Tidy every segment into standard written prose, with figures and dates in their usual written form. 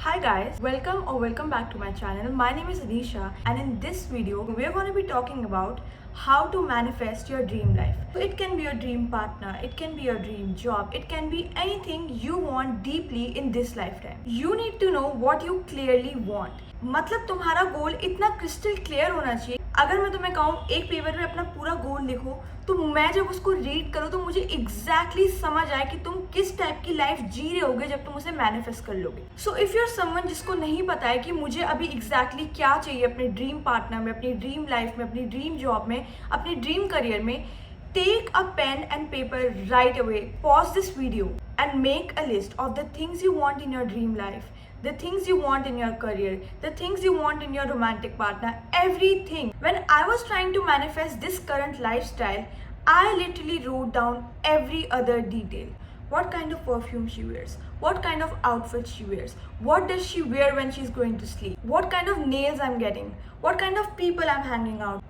Hi guys, welcome back to my channel. My name is Adisha and in this video we are going to be talking about how to manifest your dream life. So it can be your dream partner, it can be your dream job, it can be anything you want deeply in this lifetime. You need to know what you clearly want. मतलब तुम्हारा गोल इतना crystal clear होना चाहिए. अगर मैं तुम्हें कहूँ एक पेपर पे अपना पूरा गोल लिखो तो मैं जब उसको रीड करूँ तो मुझे एग्जैक्टली समझ आए कि तुम किस टाइप की लाइफ जी रहे होगे जब तुम उसे मैनिफेस्ट कर लोगे. सो इफ़ यूर समवन जिसको नहीं पता है कि मुझे अभी एग्जैक्टली क्या चाहिए अपने ड्रीम पार्टनर में, अपनी ड्रीम लाइफ में, अपनी ड्रीम जॉब में, अपनी ड्रीम करियर में, take a pen and paper right away, pause this video and make a list of the things you want in your dream life, the things you want in your career, the things you want in your romantic partner, everything. When I was trying to manifest this current lifestyle, I literally wrote down every other detail. What kind of perfume she wears, what kind of outfit she wears, what does she wear when she's going to sleep, what kind of nails I'm getting, what kind of people I'm hanging out.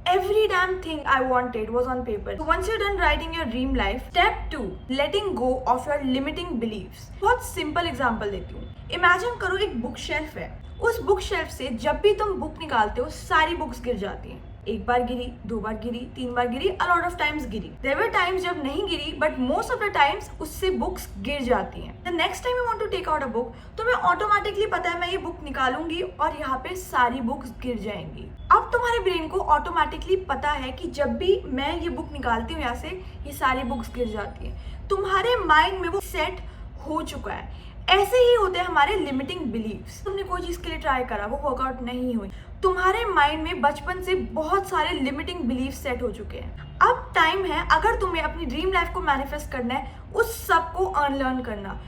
Every damn thing I wanted was on paper. So once you're done writing your dream life, step 2, letting go of your limiting beliefs. बहुत simple example देती हूँ. Imagine करो एक book shelf है. उस book shelf से जब भी तुम बुक निकालते हो सारी बुक्स गिर जाती हैं. एक बार गिरी, दो बार गिरी, तीन बार गिरी, a lot of times Giri. There were times जब नहीं गिरी, but most of the times उससे बुक्स गिर जाती हैं. The next time you want to take out a book, तुम्हें ऑटोमेटिकली पता है मैं ये बुक निकालूंगी और यहाँ पे सारी बुक्स गिर जाएंगी. अब तुम्हारे ब्रेन को ऑटोमेटिकली पता है कि जब भी मैं ये बुक निकालती हूँ यहाँ से ये सारी बुक्स गिर जाती हैं. तुम्हारे माइंड में वो सेट हो चुका है. ऐसे ही होते हैं हमारे लिमिटिंग बिलीव्स. तुमने कोई चीज़ के लिए ट्राई करा, वो वर्कआउट नहीं हुई, तुम्हारे माइंड में बचपन से बहुत सारे लिमिटिंग बिलीफ सेट हो चुके हैं. अब टाइम है, अगर तुम्हें अपनी ड्रीम लाइफ को मैनिफेस्ट करना है, उस सब को अनलर्न करना.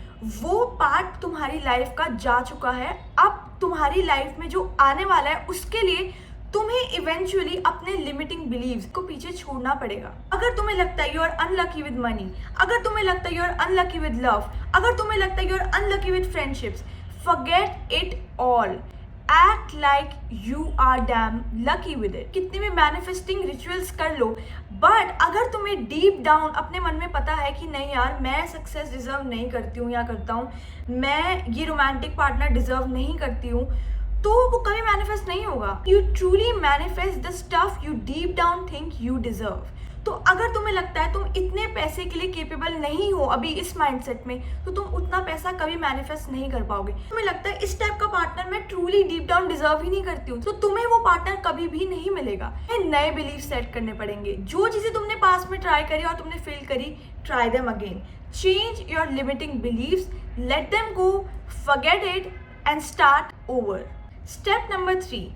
वो पार्ट तुम्हारी लाइफ का जा चुका है. अब तुम्हारी लाइफ में जो आने वाला है उसके लिए तुम्हें इवेंचुअली अपने लिमिटिंग बिलीव्स को पीछे छोड़ना पड़ेगा. अगर तुम्हें लगता है you are unlucky with money, अगर तुम्हें लगता है you are unlucky with love, अगर तुम्हें लगता है you are unlucky with friendships, forget it all. Act like you are damn lucky with it. कितने भी मैनिफेस्टिंग रिचुअल्स कर लो, बट अगर तुम्हें डीप डाउन अपने मन में पता है कि नहीं यार मैं सक्सेस डिजर्व नहीं करती हूँ या करता हूँ, मैं ये रोमांटिक पार्टनर डिजर्व नहीं करती हूँ, तो वो कभी मैनिफेस्ट नहीं होगा. You truly manifest the stuff you deep down think you deserve. तो अगर तुम्हें लगता है तुम इतने पैसे के लिए केपेबल नहीं हो अभी इस माइंडसेट में, तो तुम उतना पैसा कभी मैनिफेस्ट नहीं कर पाओगे. तुम्हें लगता है इस टाइप का पार्टनर मैं ट्रूली डीप डाउन डिजर्व ही नहीं करती हूँ, तो तुम्हें वो पार्टनर कभी भी नहीं मिलेगा. नए बिलीफ सेट करने पड़ेंगे. जो चीजें तुमने पास में ट्राई करी और तुमने फेल करी, try them again. Change your limiting beliefs, let them go, forget it and start over. Step number 3,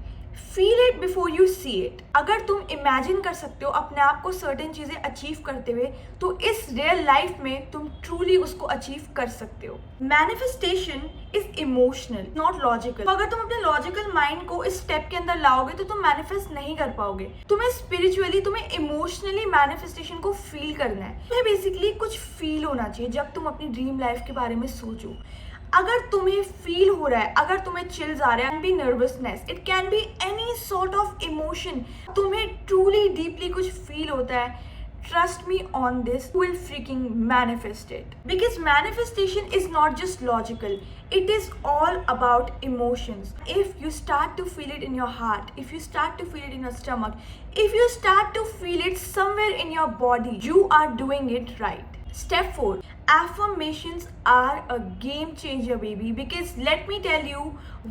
feel it before you see it. अगर तुम इमेजिन कर सकते हो अपने आप को सर्टेन चीज़ें अचीव करते हुए, तो इस रियल लाइफ में तुम ट्रूली उसको अचीव कर सकते हो. Manifestation is emotional, not logical. तो अगर तुम अपने लॉजिकल माइंड को इस स्टेप के अंदर लाओगे तो तुम मैनिफेस्ट नहीं कर पाओगे. तुम्हें स्पिरिचुअली, तुम्हें इमोशनली मैनिफेस्टेशन को फील करना है. तुम्हें बेसिकली कुछ फील होना चाहिए जब तुम अपनी ड्रीम लाइफ के बारे में सोचो. अगर तुम्हें फील हो रहा है, अगर तुम्हें चिल्स आ रहे हैं, be nervousness, it can be any sort of emotion, तुम्हें ट्रूली डीपली कुछ फील होता है, trust me on this, you will freaking manifest it. Because manifestation is not just logical, it is all about emotions. If you start to feel it in your heart, if you start to feel it in your stomach, if you start to feel it somewhere in your body, you are doing it right. Step 4, affirmations are a game changer baby, because let me tell you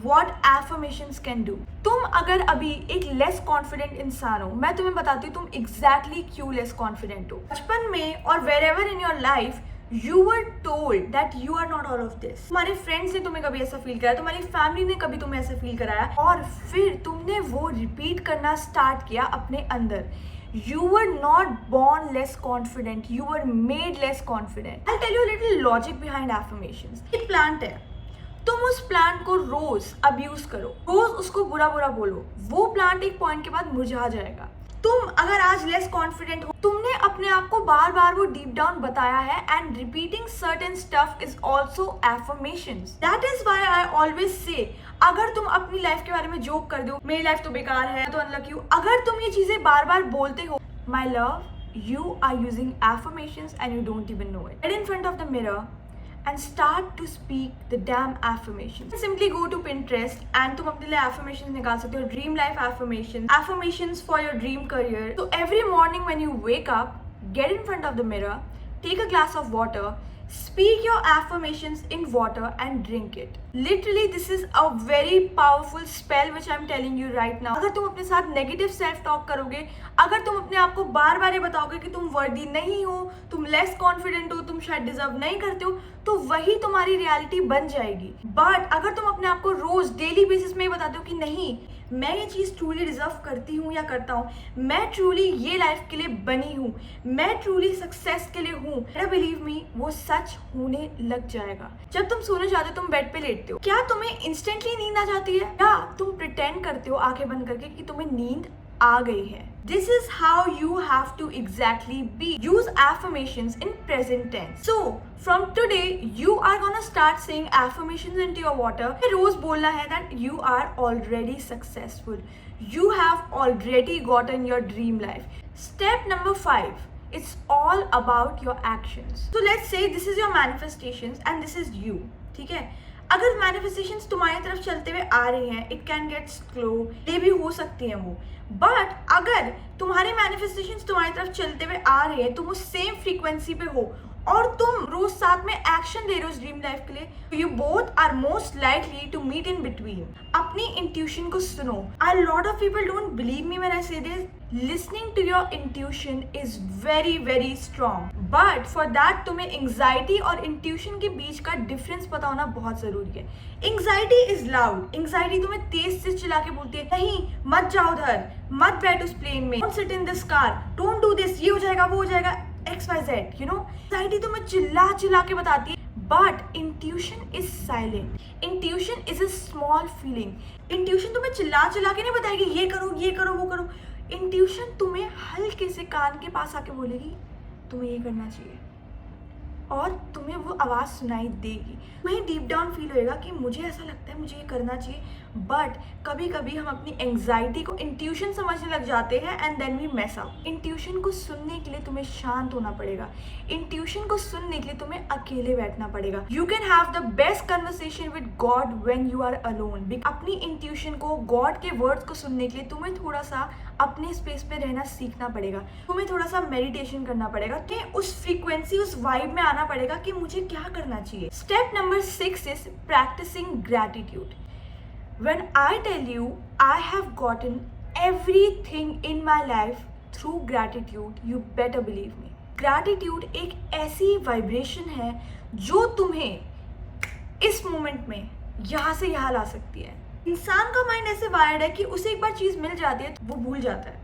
what affirmations can do. तुम अगर अभी एक less confident इंसान हो, मैं तुम्हें बताती हूँ तुम एग्जैक्टली क्यों लेस कॉन्फिडेंट हो. बचपन में और wherever in your life you were told that you are not all of this. तुम्हारे फ्रेंड्स ने तुम्हें कभी ऐसा फील कराया, तुम्हारी फैमिली ने कभी तुम्हें ऐसा फील कराया, और फिर तुमने वो रिपीट करना स्टार्ट किया अपने अंदर. You were not born less confident, you were made less confident. I'll tell you a little logic behind affirmations. एक प्लांट है, तुम उस प्लांट को रोज अब्यूज करो, रोज उसको बुरा बुरा बोलो, वो प्लांट एक पॉइंट के बाद मुरझा जाएगा. तुम अगर आज लेस कॉन्फिडेंट हो, तुमने अपने आप को बार बार वो डीप डाउन बताया है, and repeating certain stuff is also affirmations. That is why I always say, अगर तुम अपनी लाइफ के बारे में जोक कर दो, मेरी लाइफ तो बेकार है, तो अनलकी हूँ, अगर तुम ये चीजें बार बार बोलते हो, my love, you are using affirmations and you don't even know it. Get in front of the mirror and start to speak the damn affirmations. Simply go to Pinterest and तुम अपने लिए affirmations निकाल सकते हो. Dream life affirmations, affirmations for your dream career. So every morning when you wake up, get in front of the mirror, take a glass of water, speak your affirmations in water and drink it. Literally this is a very powerful spell which I am telling you right now. अगर तुम अपने साथ negative self talk करोगे, अगर तुम अपने आप को बार बार ये बताओगे कि तुम वर्दी नहीं हो, तुम लेस कॉन्फिडेंट हो, तुम शायद डिजर्व नहीं करते हो, तो वही तुम्हारी रियलिटी बन जाएगी. बट अगर तुम अपने आप को रोज डेली बेसिस में बताते हो कि नहीं, मैं ये चीज़ ट्रूली डिजर्व करती हूँ या करता हूँ, मैं ट्रूली ये लाइफ के लिए बनी हूँ, मैं ट्रूली सक्सेस के लिए हूँ, बिलीव मी वो सच होने लग जाएगा. जब तुम सोने जाते हो, तुम बेड पे लेटते हो, क्या तुम्हें इंस्टेंटली नींद आ जाती है या तुम प्रिटेंड करते हो आंखें बंद करके कि तुम्हें नींद आ गई है? This is how you have to exactly be. Use affirmations in present tense. So from today you are gonna start saying affirmations into your water. रोज बोलना है that you are already successful. You have already gotten your dream life. Step number 5. It's all about your actions. So let's say this is your manifestations and this is you. ठीक है? अगर manifestations तुम्हारी तरफ चलते हुए आ रही हैं, it can get slow, ये भी हो सकती हैं वो. बट अगर तुम्हारी मैनिफेस्टेशंस तुम्हारी तरफ चलते हुए आ रही है, तुम उस सेम फ्रीक्वेंसी पे हो और तुम रोज साथ में एक्शन दे रहे हो उस ड्रीम लाइफ के लिए, you both are most likely to meet in between. अपनी इंट्यूशन को सुनो. A lot of people don't believe me when I say this. Listening to your intuition is very very strong, but for that तुम्हें anxiety और intuition के बीच का difference पता होना बहुत ज़रूरी है. Anxiety is loud. Anxiety तुम्हें तेज से चिल्ला के बोलती है, नहीं मत जाओ उधर, मत बैठ उस प्लेन में, don't sit in this car, don't do this, ये हो जाएगा वो हो जाएगा, XYZ, you know. Anxiety तुम्हें चिल्ला चिल्ला के बताती है. But intuition is silent. Intuition is a small feeling. Intuition तुम्हें चिल्ला चिल्ला के नहीं बताएगी ये करो वो करो. इंट्यूशन तुम्हें हल्के से कान के पास आके बोलेगी तुम्हें ये करना चाहिए, और तुम्हें वो आवाज़ सुनाई देगी. तुम्हें डीप डाउन फील होएगा कि मुझे ऐसा लगता है मुझे ये करना चाहिए. बट कभी कभी हम अपनी एंग्जाइटी को इंट्यूशन समझने लग जाते हैं and then we mess up. Intuition को सुनने के लिए तुम्हें शांत होना पड़ेगा. इंट्यूशन को सुनने के लिए तुम्हें अकेले बैठना पड़ेगा. You can have the best conversation with God when you are alone. अपनी इंट्यूशन को, गॉड के वर्ड्स को सुनने के लिए तुम्हें थोड़ा सा अपने स्पेस पे रहना सीखना पड़ेगा. तुम्हें थोड़ा सा मेडिटेशन करना पड़ेगा, कि उस फ्रीक्वेंसी, उस वाइब में आना पड़ेगा कि मुझे क्या करना चाहिए. Step number 6 is practising gratitude. When I tell you I have gotten everything in my life through gratitude, you better believe me. Gratitude एक ऐसी वाइब्रेशन है जो तुम्हें इस मोमेंट में यहाँ से यहाँ ला सकती है. इंसान का माइंड ऐसे वायर्ड है कि उसे एक बार चीज़ मिल जाती है तो वो भूल जाता है.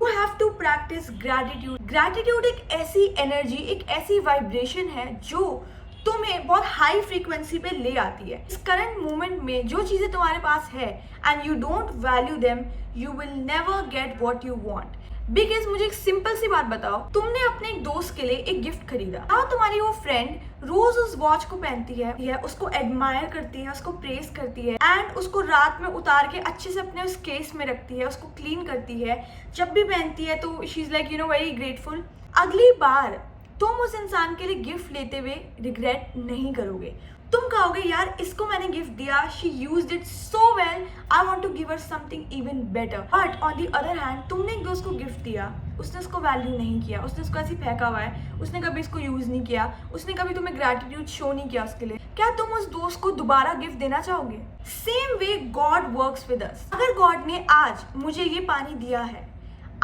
You have to practice gratitude. Gratitude एक ऐसी एनर्जी, एक ऐसी वाइब्रेशन है जो तुम्हें बहुत हाई फ्रीक्वेंसी पे ले आती है. इस करंट मोमेंट में जो चीज़ें तुम्हारे पास है and you don't value them, you will never get what you want. Because मुझे एक सिंपल सी बात बताओ, तुमने अपने एक दोस्त के लिए एक गिफ्ट खरीदा. हाँ, तुम्हारी वो फ्रेंड रोज उस वॉच को पहनती है, उसको एडमायर करती है, उसको प्रेस करती है एंड उसको रात में उतार के अच्छे से अपने उस केस में रखती है, उसको क्लीन करती है. जब भी पहनती है तो she is like very grateful. अगली बार तुम उस इंसान के लिए गिफ्ट लेते हुए रिग्रेट नहीं करोगे. तुम कहोगे यार इसको मैंने गिफ्ट दिया, she used it so well, I want to give her something even better. But on the other hand तुमने एक दोस्त को गिफ्ट दिया, उसने उसको वैल्यू नहीं किया, उसने उसको ऐसे फेंका हुआ है, उसने कभी इसको यूज नहीं किया, उसने कभी तुम्हें ग्रैटिट्यूड शो नहीं किया उसके लिए. क्या तुम उस दोस्त को दोबारा गिफ्ट देना चाहोगे? Same way God works with us. अगर गॉड ने आज मुझे ये पानी दिया है,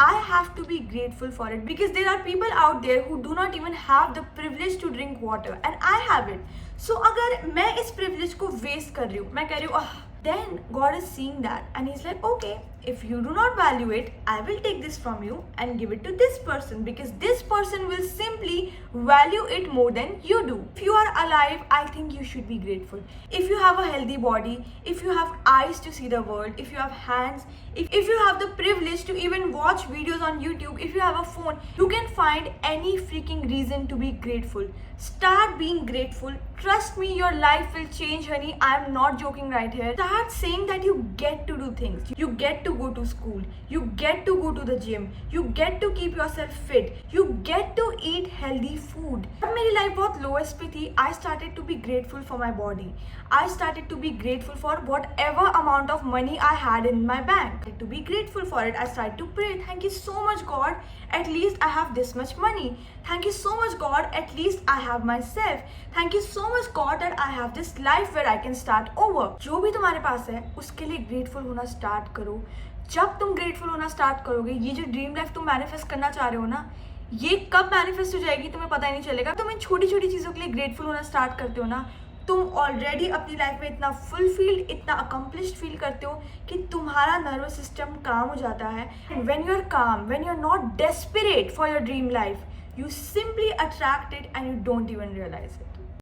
I have to be grateful for it, because there are people out there who do not even have the privilege to drink water and I have it. So अगर मैं इस privilege को waste कर रही हूँ, मैं कह रही हूँ then God is seeing that and he's like, okay, if you do not value it, I will take this from you and give it to this person, because this person will simply value it more than you do. If you are alive, I think you should be grateful. If you have a healthy body, if you have eyes to see the world, if you have hands, if you have the privilege to even watch videos on YouTube, if you have a phone, you can find any freaking reason to be grateful. Start being grateful. Trust me, your life will change, honey. I am not joking right here. Start saying that you get to do things. You get to to go to school, you get to go to the gym, you get to keep yourself fit, you get to eat healthy food. जब मेरी life बहुत lowest पे थी, I started to be grateful for my body. I started to be grateful for whatever amount of money I had in my bank. To be grateful for it, I started to pray, thank you so much God, at least I have this much money. Thank you so much God, at least I have myself. Thank you so much God that I have this life where I can start over. जो भी तुम्हारे पास है उसके लिए grateful होना start करो. जब तुम ग्रेटफुल होना स्टार्ट करोगे, ये जो ड्रीम लाइफ तुम मैनिफेस्ट करना चाह रहे हो ना, ये कब मैनिफेस्ट हो जाएगी तुम्हें पता ही नहीं चलेगा. तुम इन छोटी छोटी चीज़ों के लिए ग्रेटफुल होना स्टार्ट करते हो ना, तुम ऑलरेडी अपनी लाइफ में इतना फुलफिल्ड, इतना अकम्प्लिश्ड फील करते हो कि तुम्हारा नर्वस सिस्टम काम हो जाता है. When you are calm, when you are not desperate for your dream life, you simply attract it and you don't even realize it.